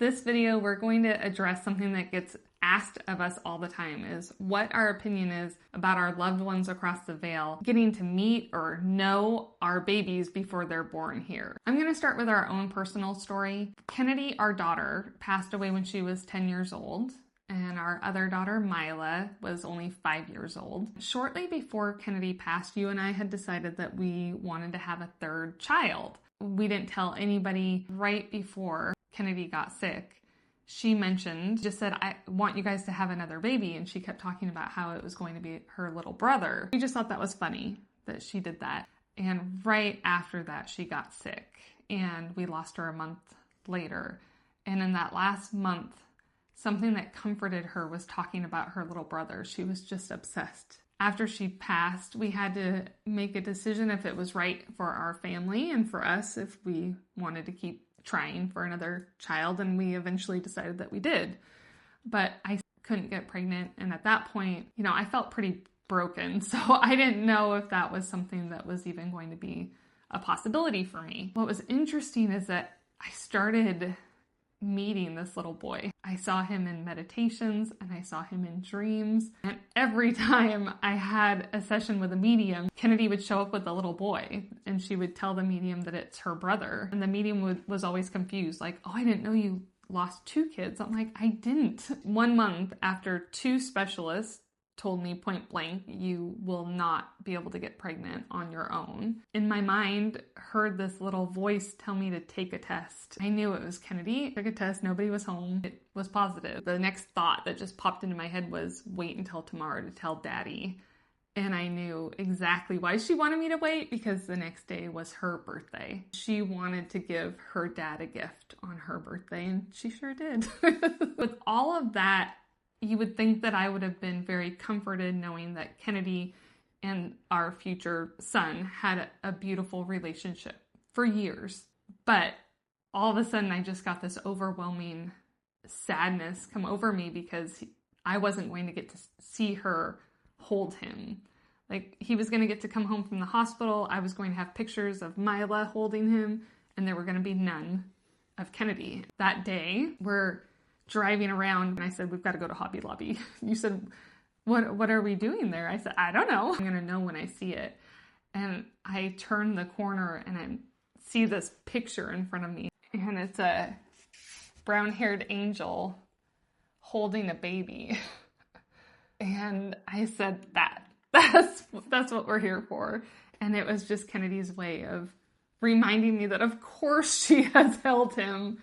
This video, we're going to address something that gets asked of us all the time, is what our opinion is about our loved ones across the veil getting to meet or know our babies before they're born here. I'm going to start with our own personal story. Kenadie, our daughter, passed away when she was 10 years old. And our other daughter, Mila, was only 5 years old. Shortly before Kenadie passed, you and I had decided that we wanted to have a third child. We didn't tell anybody. Right before Kenadie got sick, she mentioned, just said, I want you guys to have another baby. And she kept talking about how it was going to be her little brother. We just thought that was funny that she did that. And right after that, she got sick. And we lost her a month later. And in that last month, something that comforted her was talking about her little brother. She was just obsessed. After she passed, we had to make a decision if it was right for our family and for us if we wanted to keep trying for another child, and we eventually decided that we did. But I couldn't get pregnant, and at that point, I felt pretty broken, so I didn't know if that was something that was even going to be a possibility for me. What was interesting is that I started meeting this little boy. I saw him in meditations and I saw him in dreams. And every time I had a session with a medium, Kenadie would show up with a little boy and she would tell the medium that it's her brother. And the medium was always confused, like, oh, I didn't know you lost 2 kids. I'm like, I didn't. 1 month after 2 specialists told me point blank, you will not be able to get pregnant on your own. In my mind, heard this little voice tell me to take a test. I knew it was Kenadie. Took a test, nobody was home. It was positive. The next thought that just popped into my head was wait until tomorrow to tell Daddy. And I knew exactly why she wanted me to wait, because the next day was her birthday. She wanted to give her dad a gift on her birthday, and she sure did. With all of that, you would think that I would have been very comforted knowing that Kenadie and our future son had a beautiful relationship for years. But all of a sudden, I just got this overwhelming sadness come over me because I wasn't going to get to see her hold him. Like, he was going to get to come home from the hospital. I was going to have pictures of Mila holding him, and there were going to be none of Kenadie. That day, we're driving around and I said, we've got to go to Hobby Lobby. You said, what are we doing there? I said, I don't know. I'm going to know when I see it. And I turn the corner and I see this picture in front of me. And it's a brown-haired angel holding a baby. And I said, that's what we're here for. And it was just Kenadie's way of reminding me that of course she has held him.